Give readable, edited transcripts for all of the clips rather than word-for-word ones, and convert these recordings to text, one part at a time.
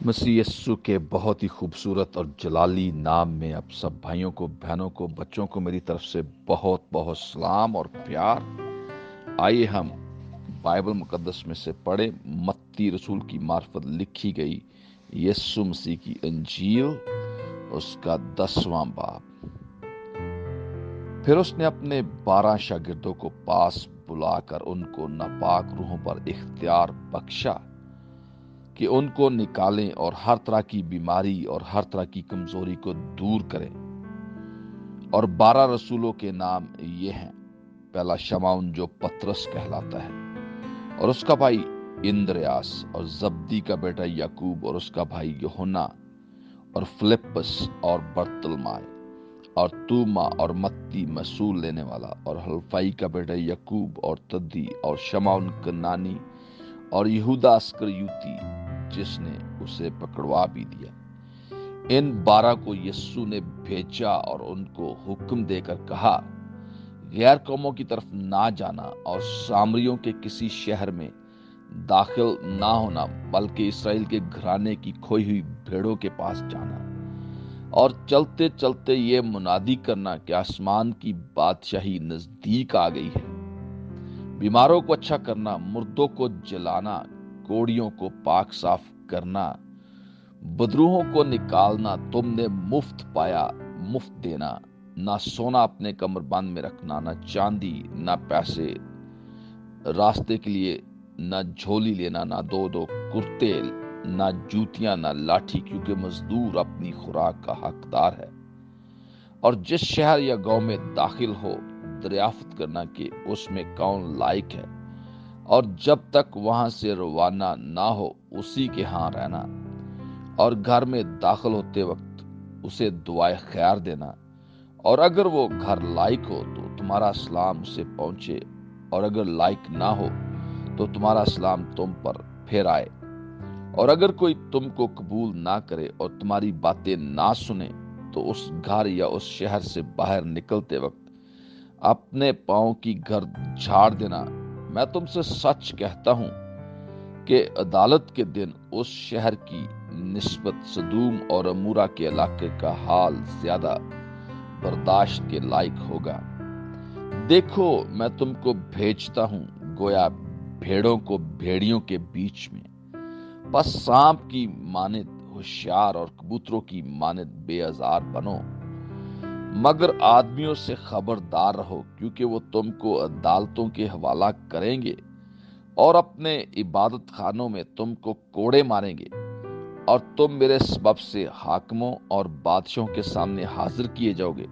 मसीह यस्सु के बहुत ही खूबसूरत और जलाली नाम में आप सब भाइयों को, बहनों को, बच्चों को मेरी तरफ से बहुत बहुत सलाम और प्यार। आइए हम बाइबल मुकद्दस में से पढ़े मत्ती रसूल की मार्फत लिखी गई यस्सु मसीह की अंजील, उसका 10वां बाब। फिर उसने अपने 12 शागिर्दों को पास बुलाकर उनको नापाक रूहों पर इख्तियार बख्शा कि उनको निकालें और हर तरह की बीमारी और हर तरह की कमजोरी को दूर करें। और 12 रसूलों के नाम ये हैं। पहला शमौन जो पतरस कहलाता है, और उसका भाई इंद्रियास, और जब्दी का बेटा याकूब और उसका भाई यूहन्ना, और फिलिप्पस और बरतलमाय, और तूमा और मत्ती मसूल लेने वाला, और हल्फाई का बेटा याकूब और तद्दी, और शमौन कनानी, और यहूदा अस्करियोती जिसने उसे पकड़वा भी दिया। इन 12 को यीशु ने भेजा और उनको हुक्म देकर कहा, गैर कौमों की तरफ ना जाना और सामरियों के किसी शहर में दाखिल ना होना, बल्कि इसराइल के घराने की खोई हुई भेड़ों के पास जाना। और चलते चलते ये मुनादी करना कि आसमान की बादशाही नजदीक आ गई है। बीमारों को अच्छा करना, मुर्दों को जलाना, कोड़ियों को पाक साफ करना, बदरूहों को निकालना। तुमने मुफ्त पाया, मुफ्त देना। ना सोना अपने कमरबंद में रखना, ना चांदी, ना पैसे रास्ते के लिए, ना झोली लेना, ना दो दो कुर्ते, ना जूतियां, ना लाठी, क्योंकि मजदूर अपनी खुराक का हकदार है। और जिस शहर या गांव में दाखिल हो, दरियाफ्त करना कि उसमें कौन लायक है, और जब तक वहां से रवाना ना हो उसी के यहां रहना। और घर में दाखिल होते वक्त उसे दुआए खैर देना। और अगर वो घर लायक हो तो तुम्हारा सलाम उसे पहुंचे, और अगर लायक ना हो तो तुम्हारा सलाम तुम पर फिर आए। और अगर कोई तुमको कबूल ना करे और तुम्हारी बातें ना सुने, तो उस घर या उस शहर से बाहर निकलते वक्त अपने पांव की गर्द झाड़ देना। मैं तुमसे सच कहता हूं कि अदालत के दिन उस शहर की निस्बत सदूम और अमूरा के इलाके का हाल ज्यादा बर्दाश्त के लायक होगा। देखो, मैं तुमको भेजता हूं गोया भेड़ों को भेड़ियों के बीच में। बस सांप की मानित होशियार और कबूतरों की मानित बेअजार बनो। मगर आदमियों से खबरदार रहो, क्योंकि वो तुमको अदालतों के हवाला करेंगे और अपने इबादत खानों में तुमको कोड़े मारेंगे। और तुम मेरे सबब से हाकिमों और बादशाहों के सामने हाजिर किए जाओगे,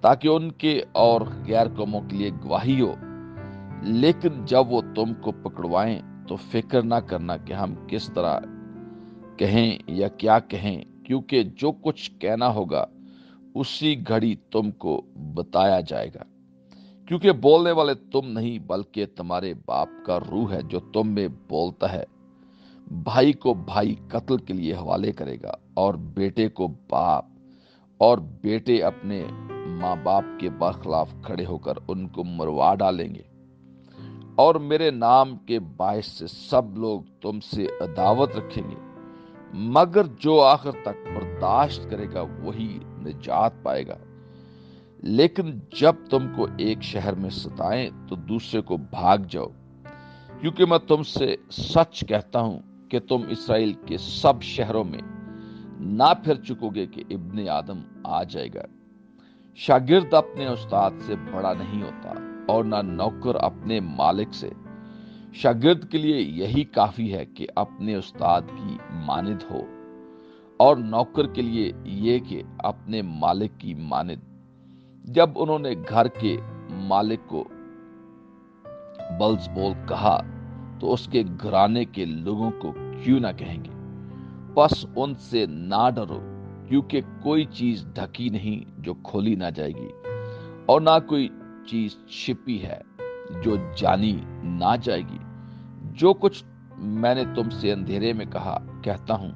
ताकि उनके और गैर कौमों के लिए गवाही हो। लेकिन जब वो तुमको पकड़वाएं तो फिक्र ना करना कि हम किस तरह कहें या क्या कहें, क्योंकि जो कुछ कहना होगा उसी घड़ी तुमको बताया जाएगा। क्योंकि बोलने वाले तुम नहीं, बल्कि तुम्हारे बाप का रूह है जो तुम में बोलता है। भाई को भाई कत्ल के लिए हवाले करेगा, और बेटे को बाप, और बेटे अपने माँ बाप के बरखिलाफ खड़े होकर उनको मरवा डालेंगे। और मेरे नाम के बायस से सब लोग तुमसे अदावत रखेंगे, मगर जो आखिर तक बर्दाश्त करेगा वही निजात पाएगा। लेकिन जब तुमको एक शहर में सताएं तो दूसरे को भाग जाओ, क्योंकि मैं तुमसे सच कहता हूं कि तुम इसराइल के सब शहरों में ना फिर चुकोगे कि इब्ने आदम आ जाएगा। शागिर्द अपने उस्ताद से बड़ा नहीं होता, और ना नौकर अपने मालिक से। शागिर्द के लिए यही काफी है कि अपने उस्ताद की मानिद हो, और नौकर के लिए ये कि अपने मालिक की मानिद। जब उन्होंने घर के मालिक को बल्जबोल कहा, तो उसके घराने के लोगों को क्यों ना कहेंगे। बस उनसे ना डरो, क्योंकि कोई चीज ढकी नहीं जो खोली ना जाएगी, और ना कोई चीज छिपी है जो जानी ना जाएगी। जो कुछ मैंने तुमसे अंधेरे में कहा कहता हूं,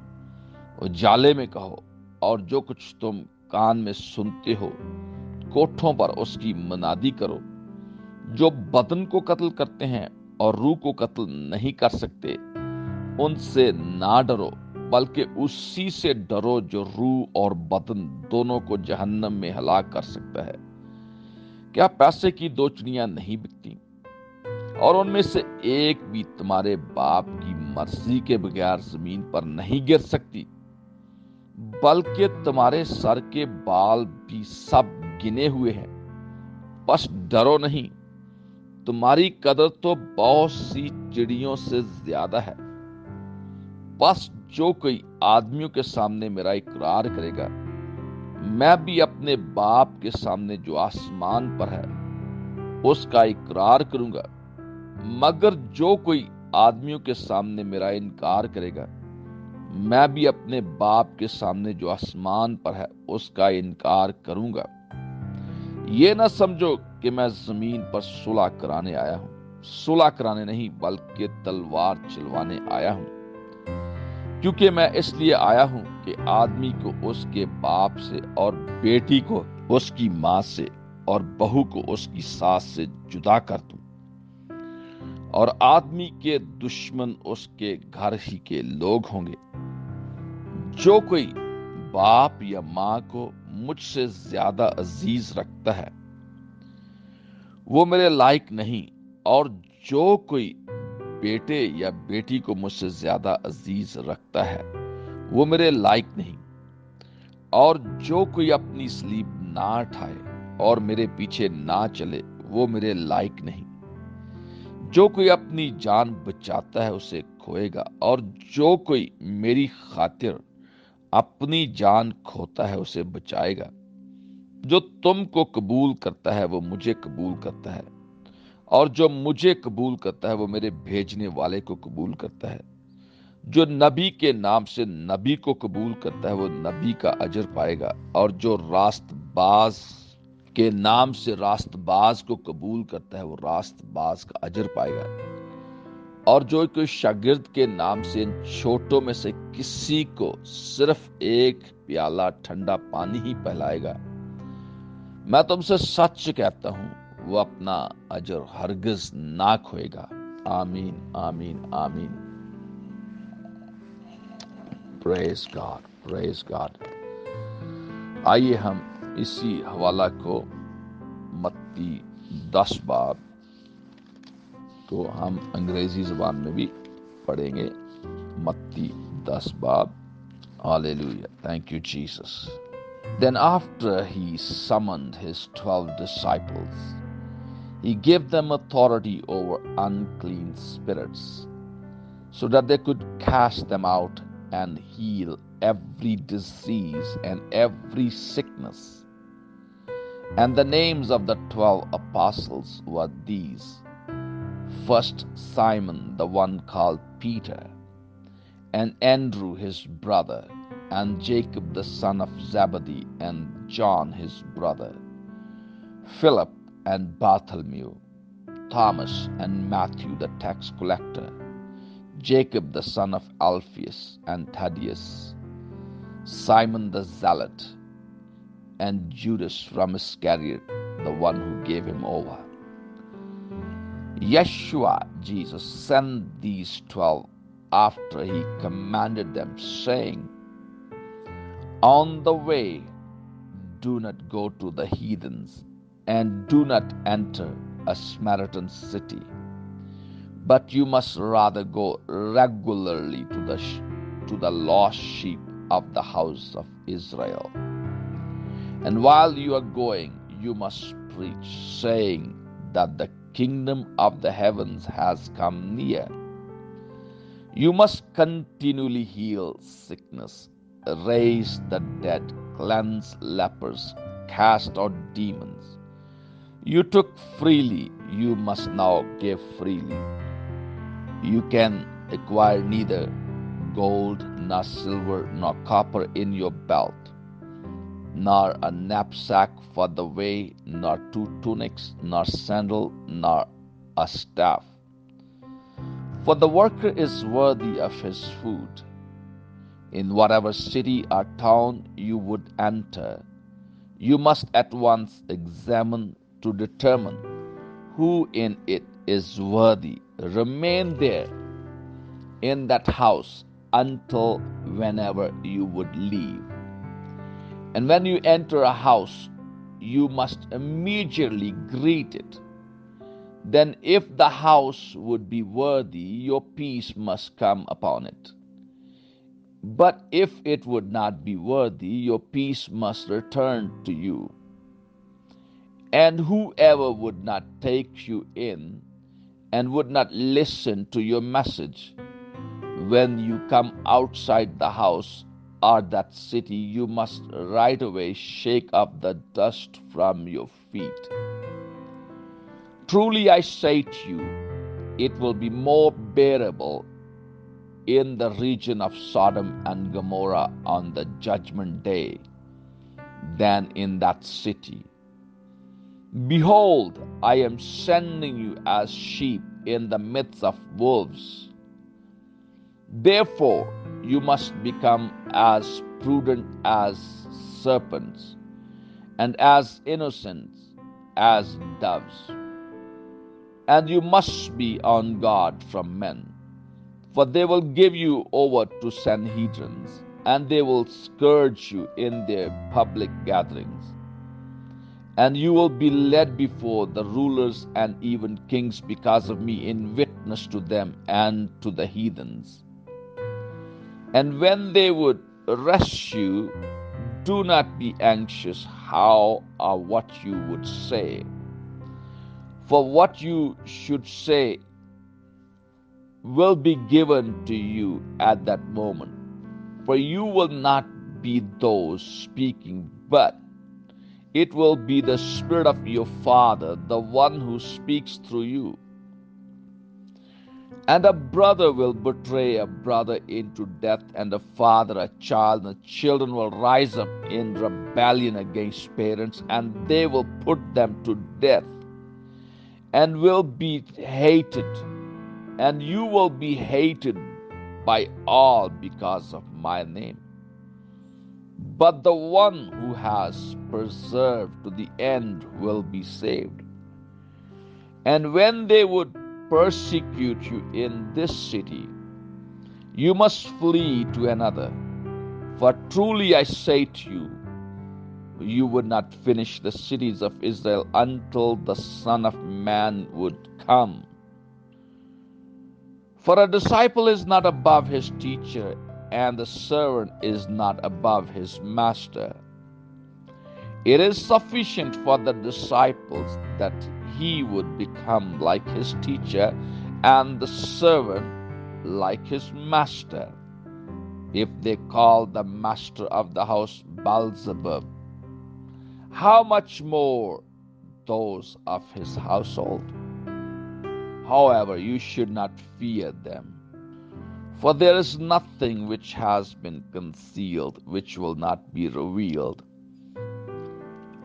उजाले में कहो। और जो कुछ तुम कान में सुनते हो, कोठों पर उसकी मनादी करो। जो बदन को कत्ल करते हैं और रूह को कत्ल नहीं कर सकते, उनसे ना डरो, बल्कि उसी से डरो जो रूह और बदन दोनों को जहन्नम में हलाक कर सकता है। क्या पैसे की दो चिड़ियां नहीं बिकती और उनमें से एक भी तुम्हारे बाप की मर्जी के बगैर जमीन पर नहीं गिर सकती? बल्कि तुम्हारे सर के बाल भी सब गिने हुए हैं। बस डरो नहीं, तुम्हारी कदर तो बहुत सी चिड़ियों से ज्यादा है। बस जो कोई आदमियों के सामने मेरा इकरार करेगा, मैं भी अपने बाप के सामने जो आसमान पर है उसका इकरार करूंगा। मगर जो कोई आदमियों के सामने मेरा इनकार करेगा, मैं भी अपने बाप के सामने जो आसमान पर है उसका इनकार करूंगा। ये ना समझो कि मैं जमीन पर सुलह कराने आया हूं। सुलह कराने नहीं, बल्कि तलवार चलवाने आया हूं। क्योंकि मैं इसलिए आया हूं कि आदमी को उसके बाप से और बेटी को उसकी मां से और बहू को उसकी सास से जुदा कर दूं, और आदमी के दुश्मन उसके घर ही के लोग होंगे। जो कोई बाप या मां को मुझसे ज्यादा अजीज रखता है वो मेरे लायक नहीं, और जो कोई बेटे या बेटी को मुझसे ज्यादा अजीज रखता है वो मेरे लायक नहीं, और जो कोई अपनी सलीब ना उठाए और मेरे पीछे ना चले वो मेरे लायक नहीं। जो कोई अपनी जान बचाता है उसे खोएगा, और जो कोई मेरी खातिर अपनी जान खोता है उसे बचाएगा। जो तुमको कबूल करता है वो मुझे कबूल करता है, और जो मुझे कबूल करता है वो मेरे भेजने वाले को कबूल करता है। जो नबी के नाम से नबी को कबूल करता है वो नबी का अजर पाएगा, और जो रास्तबाज के नाम से रास्तबाज को कबूल करता है वो रास्तबाज का अजर पाएगा। और जो कोई शागिर्द के नाम से इन छोटों में से किसी को सिर्फ एक प्याला ठंडा पानी ही पिलाएगा, मैं तुमसे सच कहता हूं वो अपना अजर हरगिज ना खोएगा। आमीन, आमीन, आमीन। Praise God, praise God. आइए हम इसी हवाला को मत्ती 10 बाब को हम अंग्रेजी जुबान में भी पढ़ेंगे। मत्ती 10 बाब। Hallelujah, thank you Jesus. Then after he summoned his 12 disciples, he gave them authority over unclean spirits, so that they could cast them out and heal every disease and every sickness. And the names of the 12 apostles were these: first Simon, the one called Peter, and Andrew his brother, and Jacob the son of Zebedee, and John his brother, Philip and Bartholomew, Thomas and Matthew the tax collector, Jacob the son of Alphaeus and Thaddeus, Simon the Zealot, and Judas from Iscariot, the one who gave him over. Yeshua, Jesus, sent these 12 after he commanded them, saying, On the way, do not go to the heathens, and do not enter a Samaritan city, but you must rather go regularly to the lost sheep of the house of Israel. And while you are going, you must preach, saying that the kingdom of the heavens has come near. You must continually heal sickness, raise the dead, cleanse lepers, cast out demons. You took freely, you must now give freely. You can acquire neither gold, nor silver, nor copper in your belt, nor a knapsack for the way, nor 2 tunics, nor sandal, nor a staff. For the worker is worthy of his food. In whatever city or town you would enter, you must at once examine to determine who in it is worthy. Remain there in that house until whenever you would leave. And when you enter a house, you must immediately greet it. Then, if the house would be worthy, your peace must come upon it. But if it would not be worthy, your peace must return to you. And whoever would not take you in and would not listen to your message, when you come outside the house or that city, you must right away shake up the dust from your feet. Truly I say to you, it will be more bearable in the region of Sodom and Gomorrah on the judgment day than in that city. Behold, I am sending you as sheep in the midst of wolves. Therefore, you must become as prudent as serpents and as innocent as doves. And you must be on guard from men, for they will give you over to Sanhedrins, and they will scourge you in their public gatherings. And you will be led before the rulers and even kings because of me, in witness to them and to the heathens. And when they would arrest you, do not be anxious how or what you would say. For what you should say will be given to you at that moment. For you will not be those speaking, but it will be the Spirit of your Father, the one who speaks through you. And a brother will betray a brother into death, and a father a child, and children will rise up in rebellion against parents, and they will put them to death, and will be hated, and you will be hated by all because of my name. But the one who has persevered to the end will be saved. And when they would persecute you in this city, you must flee to another. For truly I say to you, you would not finish the cities of Israel until the Son of Man would come. For a disciple is not above his teacher, and the servant is not above his master. It is sufficient for the disciples that he would become like his teacher, and the servant like his master. If they call the master of the house Beelzebub, how much more those of his household? However, you should not fear them, for there is nothing which has been concealed which will not be revealed,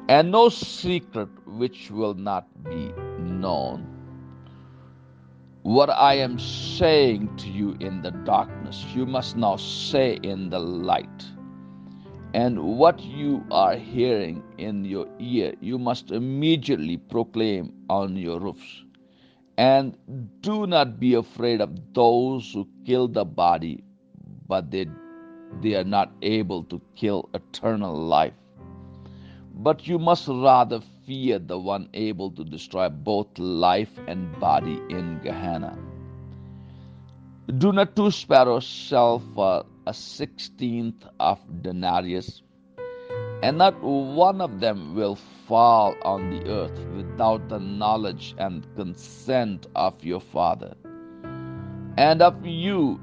and no secret which will not be known. What I am saying to you in the darkness, you must now say in the light. And what you are hearing in your ear, you must immediately proclaim on your roofs. And do not be afraid of those who kill the body, but they are not able to kill eternal life. But you must rather fear the one able to destroy both life and body in Gehenna. Do not 2 sparrows sell for a 16th of denarius, and not one of them will fall on the earth without the knowledge and consent of your Father. And of you,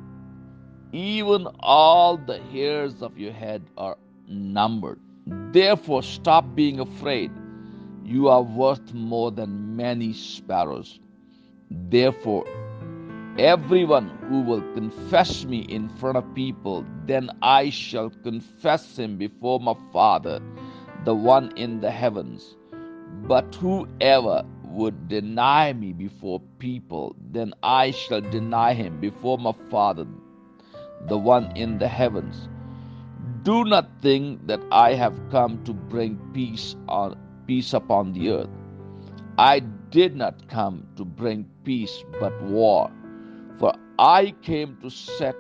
even all the hairs of your head are numbered. Therefore, stop being afraid. You are worth more than many sparrows. Therefore, everyone who will confess me in front of people, then I shall confess him before my Father, the one in the heavens. But whoever would deny me before people, then I shall deny him before my Father, the one in the heavens. Do not think that I have come to bring peace upon the earth. I did not come to bring peace, but war. For I came to set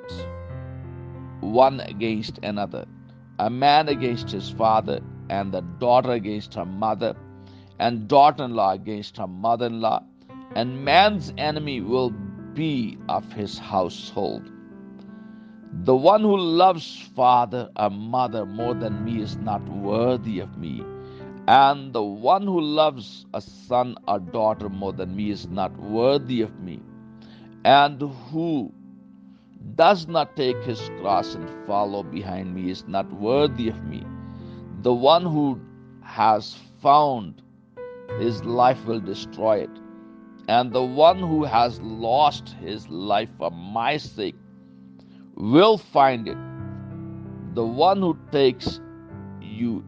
one against another, a man against his father, and the daughter against her mother, and daughter-in-law against her mother-in-law, and man's enemy will be of his household. The one who loves father or mother more than me is not worthy of me, and the one who loves a son or daughter more than me is not worthy of me, and who does not take his cross and follow behind me is not worthy of me. The one who has found his life will destroy it, and the one who has lost his life for my sake will find it. The one who takes you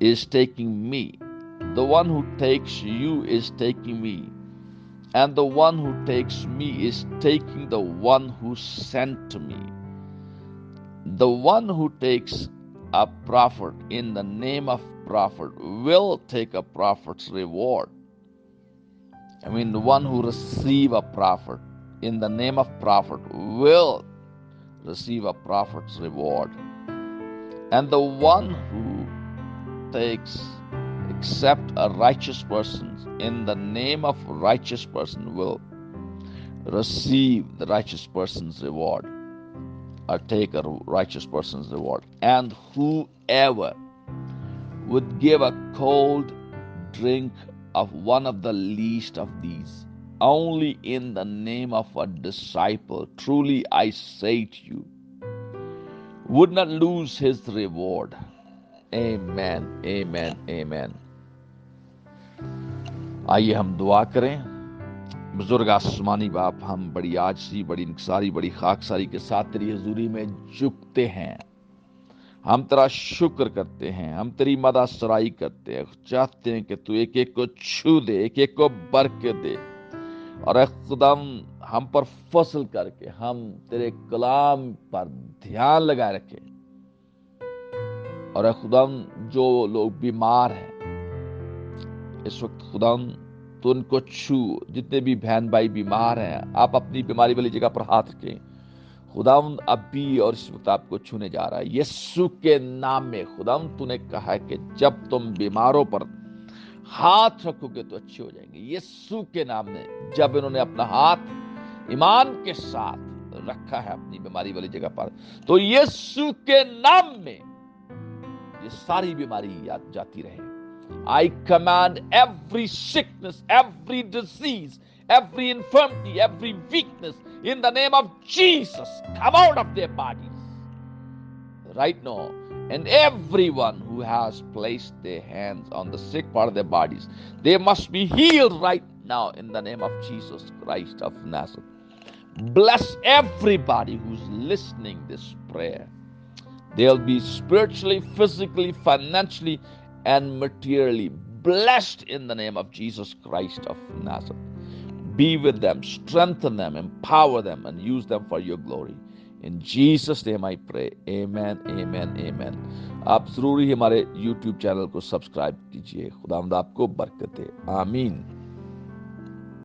is taking me. The one who takes you is taking me. And the one who takes me is taking the one who sent me. The one who takes a prophet in the name of prophet will take a prophet's reward. The one who receives a prophet in the name of prophet will receive a prophet's reward. And the one who accept a righteous person in the name of righteous person will receive the righteous person's reward, or take a righteous person's reward. And whoever would give a cold drink of one of the least of these, only in the name of a disciple, truly I say to you, would not lose his reward. Amen, amen, amen. आइए हम दुआ करें। बुजुर्ग आसमानी बाप, हम बड़ी आजिज़ी, बड़ी इंकिसारी, बड़ी खाकसारी के साथ तेरी हजूरी में झुकते हैं। हम तेरा शुक्र करते हैं, हम तेरी मदा सराई करते हैं, चाहते हैं कि तू एक एक को छू दे, एक एक को बरकत दे, और खुदाम हम पर फसल करके हम तेरे कलाम पर ध्यान लगाए रखें। और खुदाम जो लोग बीमार हैं इस वक्त, खुदाम तो उनको छू। जितने भी बहन भाई बीमार हैं, आप अपनी बीमारी वाली जगह पर हाथ रखें। खुदाम अभी और इस वक्त आपको छूने जा रहा है यीशु के नाम में। खुदाम तूने कहा है कि जब तुम बीमारों पर हाथ रखोगे तो अच्छे हो जाएंगे। यीशु के नाम में जब इन्होंने अपना हाथ ईमान के साथ रखा है अपनी बीमारी वाली जगह पर, तो यीशु के नाम में ये सारी बीमारी जाती रहे। I command every sickness, every disease, every infirmity, every weakness in the name of Jesus come out of their bodies right now. And everyone who has placed their hands on the sick part of their bodies, they must be healed right now in the name of Jesus Christ of Nazareth. Bless everybody who's listening this prayer. They'll be spiritually, physically, financially, and materially blessed in the name of Jesus Christ of Nazareth. Be with them, strengthen them, empower them, and use them for your glory. In Jesus' name I pray. Amen, amen, amen. आप जरूर ही हमारे YouTube channel को subscribe कीजिए। खुदावंद आपको बरकत दे। आमीन।